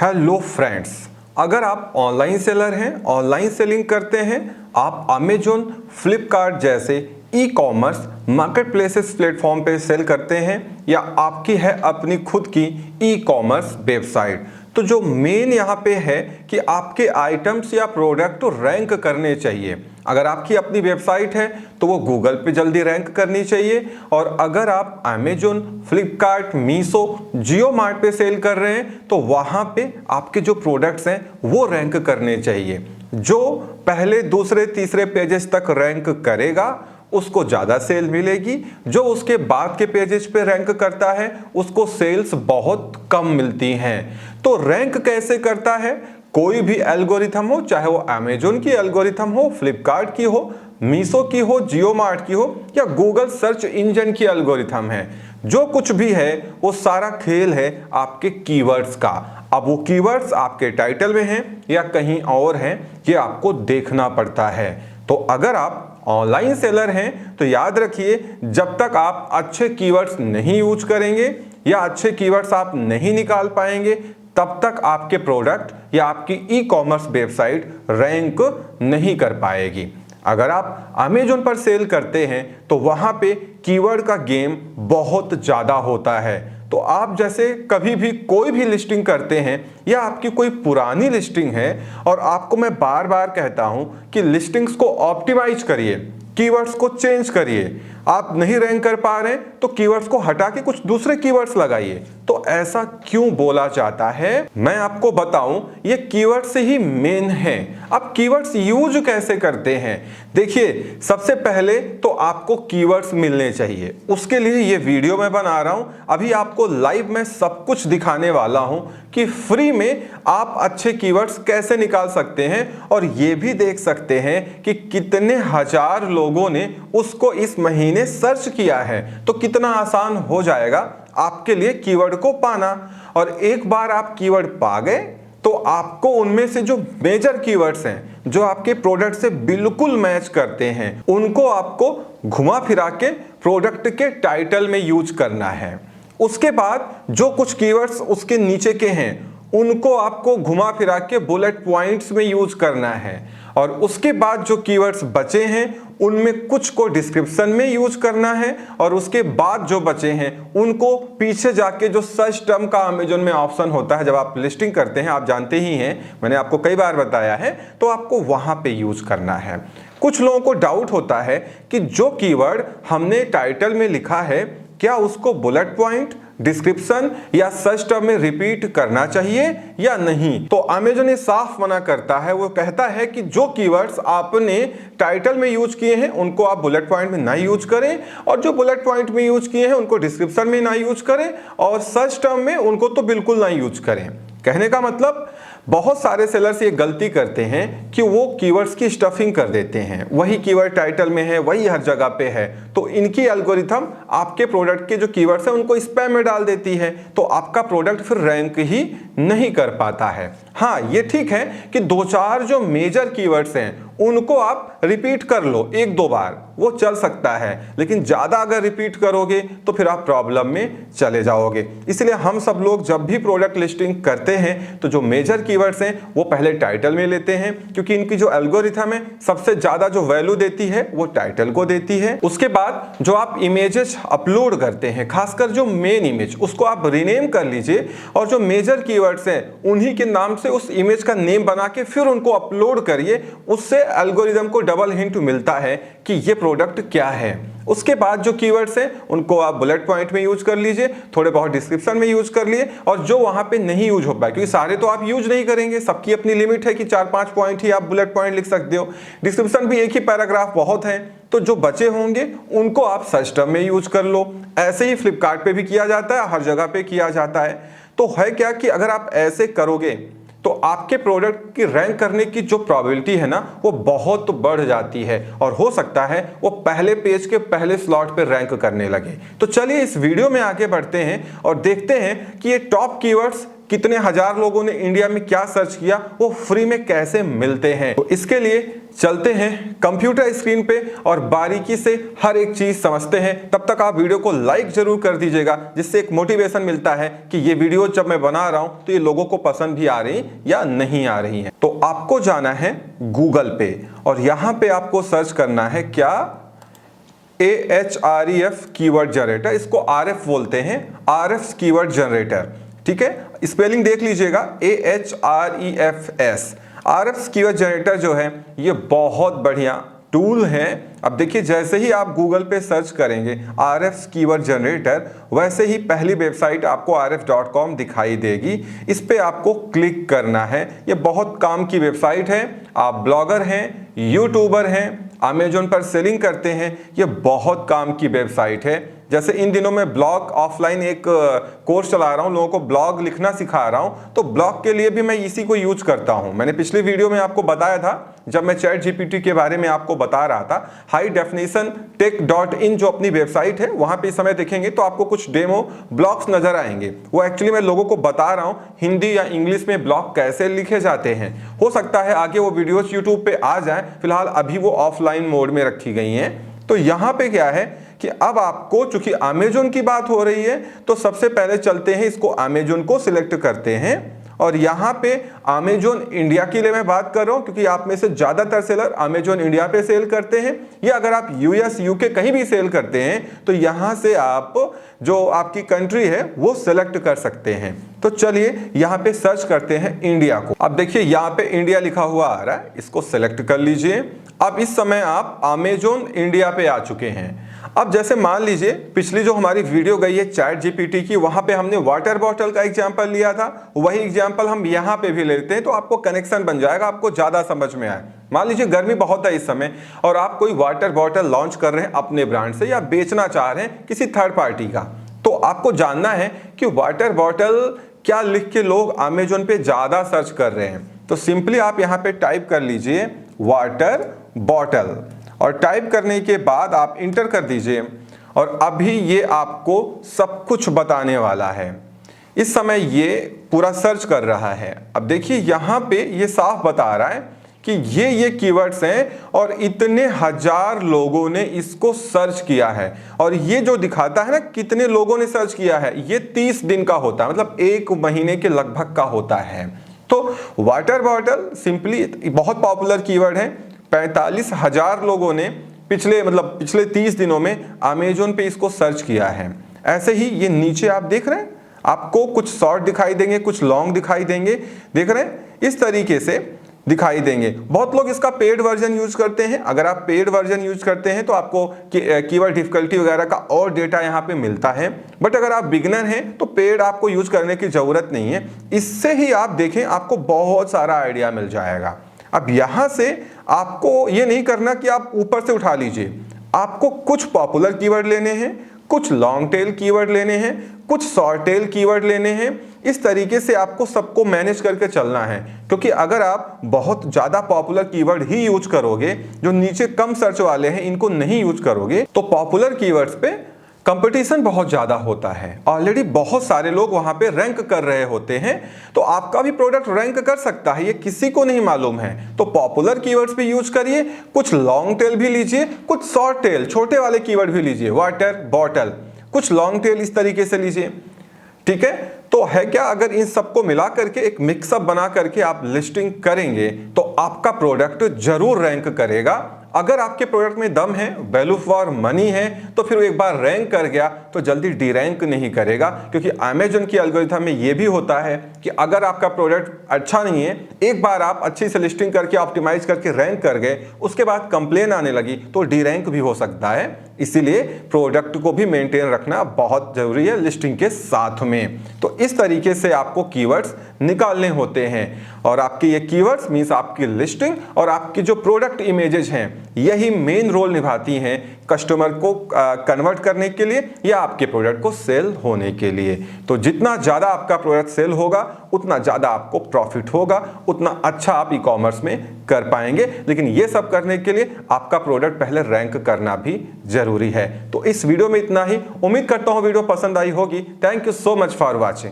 Hello friends, अगर आप online seller हैं, ऑनलाइन सेलिंग करते हैं, आप अमेजोन, फ्लिपकार्ट जैसे e commerce market places platform पे सेल करते हैं या आपकी है अपनी खुद की ई कॉमर्स वेबसाइट, तो जो मेन यहाँ पे है कि आपके आइटम्स या प्रोडक्ट रैंक करने चाहिए। अगर आपकी अपनी वेबसाइट है तो वो गूगल पे जल्दी रैंक करनी चाहिए, और अगर आप अमेजोन, फ्लिपकार्ट, मीशो, जियो मार्ट पे सेल कर रहे हैं तो वहाँ पे आपके जो प्रोडक्ट्स हैं वो रैंक करने चाहिए। जो पहले, दूसरे, तीसरे पेजेस तक रैंक करेगा उसको ज़्यादा सेल मिलेगी। जो उसके बाद के पेजेस पे रैंक करता है उसको सेल्स बहुत कम मिलती हैं। तो रैंक कैसे करता है? कोई भी एल्गोरिथम हो, चाहे वो अमेजोन की एल्गोरिथम हो, फ्लिपकार्ट की हो, मीशो की हो, जियो मार्ट की हो या गूगल सर्च इंजन की एल्गोरिथम है, जो कुछ भी है वो सारा खेल है आपके कीवर्ड्स का। अब वो कीवर्ड्स आपके टाइटल में हैं या कहीं और हैं, ये आपको देखना पड़ता है। तो अगर आप ऑनलाइन सेलर हैं तो याद रखिए, जब तक आप अच्छे कीवर्ड्स नहीं यूज करेंगे या अच्छे कीवर्ड्स आप नहीं निकाल पाएंगे, तब तक आपके प्रोडक्ट या आपकी ई कॉमर्स वेबसाइट रैंक नहीं कर पाएगी। अगर आप अमेजोन पर सेल करते हैं तो वहां पे कीवर्ड का गेम बहुत ज़्यादा होता है। तो आप जैसे कभी भी कोई भी लिस्टिंग करते हैं या आपकी कोई पुरानी लिस्टिंग है, और आपको मैं बार बार कहता हूं कि लिस्टिंग्स को ऑप्टिमाइज करिए, कीवर्ड्स को चेंज करिए। आप नहीं रैंक कर पा रहे हैं तो कीवर्ड्स को हटा के कुछ दूसरे कीवर्ड्स लगाइए। तो ऐसा क्यों बोला जाता है, मैं आपको बताऊं, ये कीवर्ड से ही मेन है। अब कीवर्ड्स यूज कैसे करते हैं? देखिए, सबसे पहले तो आपको कीवर्ड्स मिलने चाहिए, उसके लिए ये वीडियो मैं बना रहा हूं। अभी आपको लाइव में सब कुछ दिखाने वाला हूं कि फ्री में आप अच्छे कीवर्ड्स कैसे निकाल सकते हैं, और ये भी देख सकते हैं कि कितने हजार लोगों ने उसको इस महीने सर्च किया है। तो कितना आसान हो जाएगा आपके लिए कीवर्ड को पाना। और एक बार आप कीवर्ड पा गए तो आपको उनमें से जो मेजर कीवर्ड्स हैं, जो आपके प्रोडक्ट से बिल्कुल मैच करते हैं, उनको आपको घुमा फिरा के प्रोडक्ट के टाइटल में यूज करना है। उसके बाद जो कुछ कीवर्ड्स उसके नीचे के हैं उनको आपको घुमा फिरा के बुलेट पॉइंट्स में यूज करना है। और उसके बाद जो कीवर्ड्स बचे हैं उनमें कुछ को डिस्क्रिप्शन में यूज करना है, और उसके बाद जो बचे हैं उनको पीछे जाके जो सर्च टर्म का अमेजोन में ऑप्शन होता है, जब आप लिस्टिंग करते हैं, आप जानते ही हैं, मैंने आपको कई बार बताया है, तो आपको वहां पे यूज करना है। कुछ लोगों को डाउट होता है कि जो कीवर्ड हमने टाइटल में लिखा है, क्या उसको बुलेट पॉइंट, डिस्क्रिप्शन या सर्च टर्म में रिपीट करना चाहिए या नहीं। तो अमेजोन ये साफ मना करता है, वो कहता है कि जो कीवर्ड्स आपने टाइटल में यूज किए हैं उनको आप बुलेट पॉइंट में ना यूज करें, और जो बुलेट पॉइंट में यूज किए हैं उनको डिस्क्रिप्शन में ना यूज करें, और सर्च टर्म में उनको तो बिल्कुल ना यूज करें। कहने का मतलब, बहुत सारे सेलर्स ये गलती करते हैं कि वो कीवर्ड्स की स्टफिंग कर देते हैं, वही कीवर्ड टाइटल में है, वही हर जगह पे है, तो इनकी एल्गोरिथम आपके प्रोडक्ट के जो कीवर्ड्स हैं उनको स्पैम में डाल देती है, तो आपका प्रोडक्ट फिर रैंक ही नहीं कर पाता है। हाँ, ये ठीक है कि दो चार जो मेजर कीवर्ड्स हैं उनको आप रिपीट कर लो, एक दो बार, वो चल सकता है, लेकिन ज़्यादा अगर रिपीट करोगे तो फिर आप प्रॉब्लम में चले जाओगे। इसलिए हम सब लोग जब भी प्रोडक्ट लिस्टिंग करते हैं तो जो मेजर कीवर्ड्स हैं वो पहले टाइटल में लेते हैं, क्योंकि इनकी जो एल्गोरिथम है सबसे ज़्यादा जो वैल्यू देती है वो टाइटल को देती है। उसके बाद जो आप इमेजेस अपलोड करते हैं, खासकर जो मेन इमेज, उसको आप रीनेम कर लीजिए, और जो मेजर कीवर्ड्स हैं उन्हीं के नाम से उस इमेज का नेम बना के फिर उनको अपलोड करिए। उससे एल्गोरिदम को डबल हिंट मिलता है कि ये प्रोडक्ट क्या है। उसके बाद जो कीवर्ड्स हैं उनको आप बुलेट पॉइंट में यूज कर लीजिए, थोड़े बहुत डिस्क्रिप्शन में यूज कर लिए, और जो वहां पे नहीं यूज हो पाए, क्योंकि सारे तो आप यूज नहीं करेंगे, सबकी अपनी लिमिट है कि 4-5 पॉइंट ही आप बुलेट पॉइंट लिख सकते हो, डिस्क्रिप्शन भी एक ही पैराग्राफ बहुत है, तो जो बचे होंगे उनको आप सर्च टर्म में यूज कर लो। ऐसे ही फ्लिपकार्ट पे भी किया जाता है, हर जगह पे किया जाता है। तो है क्या कि अगर आप ऐसे करोगे तो आपके प्रोडक्ट की रैंक करने की जो प्रोबेबिलिटी है ना, वो बहुत बढ़ जाती है, और हो सकता है वो पहले पेज के पहले स्लॉट पे रैंक करने लगे। तो चलिए इस वीडियो में आगे बढ़ते हैं और देखते हैं कि ये टॉप कीवर्ड्स कितने हजार लोगों ने इंडिया में क्या सर्च किया वो फ्री में कैसे मिलते हैं। तो इसके लिए चलते हैं कंप्यूटर स्क्रीन पे और बारीकी से हर एक चीज समझते हैं। तब तक आप वीडियो को लाइक जरूर कर दीजिएगा, जिससे एक मोटिवेशन मिलता है कि ये वीडियो जब मैं बना रहा हूं तो ये लोगों को पसंद भी आ रही या नहीं आ रही है। तो आपको जाना है गूगल पे और यहां पे आपको सर्च करना है क्या, AHREF कीवर्ड जनरेटर, इसको RF बोलते हैं, RF कीवर्ड जनरेटर। ठीक है, स्पेलिंग देख लीजिएगा, AHREFS। RF कीवर्ड जनरेटर जो है ये बहुत बढ़िया टूल है। अब देखिए, जैसे ही आप गूगल पे सर्च करेंगे RF कीवर्ड जनरेटर, वैसे ही पहली वेबसाइट आपको rf.com दिखाई देगी। इस पे आपको क्लिक करना है। ये बहुत काम की वेबसाइट है। आप ब्लॉगर हैं, यूट्यूबर हैं, अमेजोन पर सेलिंग करते हैं, ये बहुत काम की वेबसाइट है। जैसे इन दिनों मैं ब्लॉग ऑफलाइन एक कोर्स चला रहा हूं, लोगों को ब्लॉग लिखना सिखा रहा हूं, तो ब्लॉग के लिए भी मैं इसी को यूज करता हूं। मैंने पिछली वीडियो में आपको बताया था, जब मैं चैट जीपीटी के बारे में आपको बता रहा था, हाई डेफिनेशन टेक.इन जो अपनी वेबसाइट है, वहां पे इस समय देखेंगे तो आपको कुछ डेमो ब्लॉग्स नजर आएंगे। वो एक्चुअली मैं लोगों को बता रहा हूं हिंदी या इंग्लिश में ब्लॉग कैसे लिखे जाते हैं। हो सकता है आगे वो वीडियोस यूट्यूब पे आ जाए, फिलहाल अभी वो ऑफलाइन मोड में रखी गई हैं। तो यहाँ पे क्या है कि अब आपको, चूंकि अमेजोन की बात हो रही है, तो सबसे पहले चलते हैं, इसको अमेजोन को सिलेक्ट करते हैं और यहाँ पे अमेजोन इंडिया के लिए मैं बात कर रहा हूं, क्योंकि आप में से ज्यादातर सेलर अमेजोन इंडिया पे सेल करते हैं, या अगर आप यूएस यूके कहीं भी सेल करते हैं तो यहां से आप जो आपकी कंट्री है वो सिलेक्ट कर सकते हैं। तो चलिए यहां पे सर्च करते हैं इंडिया को। अब देखिए यहां पे इंडिया लिखा हुआ आ रहा है, इसको सिलेक्ट कर लीजिए। अब इस समय आप अमेजोन इंडिया पे आ चुके हैं। अब जैसे मान लीजिए पिछली जो हमारी वीडियो गई है चैट जीपीटी की, वहां पे हमने वाटर बॉटल का एग्जांपल लिया था, वही एग्जांपल हम यहां पे भी लेते हैं, तो आपको कनेक्शन बन जाएगा, आपको ज्यादा समझ में आए। मान लीजिए गर्मी बहुत है इस समय और आप कोई वाटर बॉटल लॉन्च कर रहे हैं अपने ब्रांड से, या बेचना चाह रहे हैं किसी थर्ड पार्टी का, तो आपको जानना है कि वाटर बॉटल क्या लिख के लोग अमेजोन पे ज्यादा सर्च कर रहे हैं। तो सिंपली आप यहाँ पे टाइप कर लीजिए वाटर बॉटल और टाइप करने के बाद आप इंटर कर दीजिए और अभी ये आपको सब कुछ बताने वाला है। इस समय ये पूरा सर्च कर रहा है। अब देखिए यहाँ पे ये साफ बता रहा है कि ये कीवर्ड्स हैं और इतने हजार लोगों ने इसको सर्च किया है। और ये जो दिखाता है ना कितने लोगों ने सर्च किया है, ये 30 दिन का होता है, मतलब 1 महीने के लगभग का होता है। तो वाटर बॉटल सिंपली बहुत पॉपुलर कीवर्ड है। 45,000 लोगों ने पिछले 30 दिनों में अमेजोन पे इसको सर्च किया है। ऐसे ही ये नीचे आप देख रहे हैं, आपको कुछ शॉर्ट दिखाई देंगे, कुछ लॉन्ग दिखाई देंगे, देख रहे हैं, इस तरीके से दिखाई देंगे। बहुत लोग इसका पेड वर्जन यूज करते हैं। अगर आप पेड वर्जन यूज करते हैं तो आपको कीवर्ड डिफिकल्टी वगैरह का और डेटा यहाँ पे मिलता है। बट अगर आप बिगिनर हैं तो पेड आपको यूज करने की जरूरत नहीं है। इससे ही आप देखें आपको बहुत सारा आइडिया मिल जाएगा। अब यहां से आपको ये नहीं करना कि आप ऊपर से उठा लीजिए, आपको कुछ पॉपुलर कीवर्ड लेने हैं, कुछ लॉन्ग टेल कीवर्ड लेने हैं, कुछ शॉर्ट टेल कीवर्ड लेने हैं। इस तरीके से आपको सबको मैनेज करके चलना है, क्योंकि अगर आप बहुत ज्यादा पॉपुलर कीवर्ड ही यूज करोगे, जो नीचे कम सर्च वाले हैं इनको नहीं यूज करोगे, तो पॉपुलर कीवर्ड्स पे कंपटीशन बहुत ज्यादा होता है। ऑलरेडी बहुत सारे लोग वहां पे रैंक कर रहे होते हैं, तो आपका भी प्रोडक्ट रैंक कर सकता है, ये किसी को नहीं मालूम है। तो पॉपुलर कीवर्ड्स पे यूज करिए, कुछ लॉन्ग टेल भी लीजिए, कुछ शॉर्ट टेल छोटे वाले कीवर्ड भी लीजिए, वाटर बॉटल, कुछ लॉन्ग टेल इस तरीके से लीजिए। ठीक है, तो है क्या, अगर इन सबको मिला करके एक मिक्सअप बना करके आप लिस्टिंग करेंगे तो आपका प्रोडक्ट जरूर रैंक करेगा। अगर आपके प्रोडक्ट में दम है, वैल्यू फॉर मनी है, तो फिर वो एक बार रैंक कर गया तो जल्दी डी रैंक नहीं करेगा। क्योंकि अमेजन की एल्गोरिथम में ये भी होता है कि अगर आपका प्रोडक्ट अच्छा नहीं है, एक बार आप अच्छी से लिस्टिंग करके ऑप्टिमाइज करके रैंक कर गए, उसके बाद कंप्लेन आने लगी तो डी रैंक भी हो सकता है। इसीलिए प्रोडक्ट को भी मेंटेन रखना बहुत जरूरी है लिस्टिंग के साथ में। तो इस तरीके से आपको कीवर्ड्स निकालने होते हैं और आपके ये कीवर्ड्स मींस आपकी लिस्टिंग और आपकी जो प्रोडक्ट इमेजेस हैं यही मेन रोल निभाती हैं कस्टमर को कन्वर्ट करने के लिए या आपके प्रोडक्ट को सेल होने के लिए। तो जितना ज़्यादा आपका प्रोडक्ट सेल होगा उतना ज़्यादा आपको प्रॉफिट होगा, उतना अच्छा आप ई कॉमर्स में कर पाएंगे। लेकिन ये सब करने के लिए आपका प्रोडक्ट पहले रैंक करना भी जरूरी है। तो इस वीडियो में इतना ही। उम्मीद करता हूँ वीडियो पसंद आई होगी। Thank you so much for watching.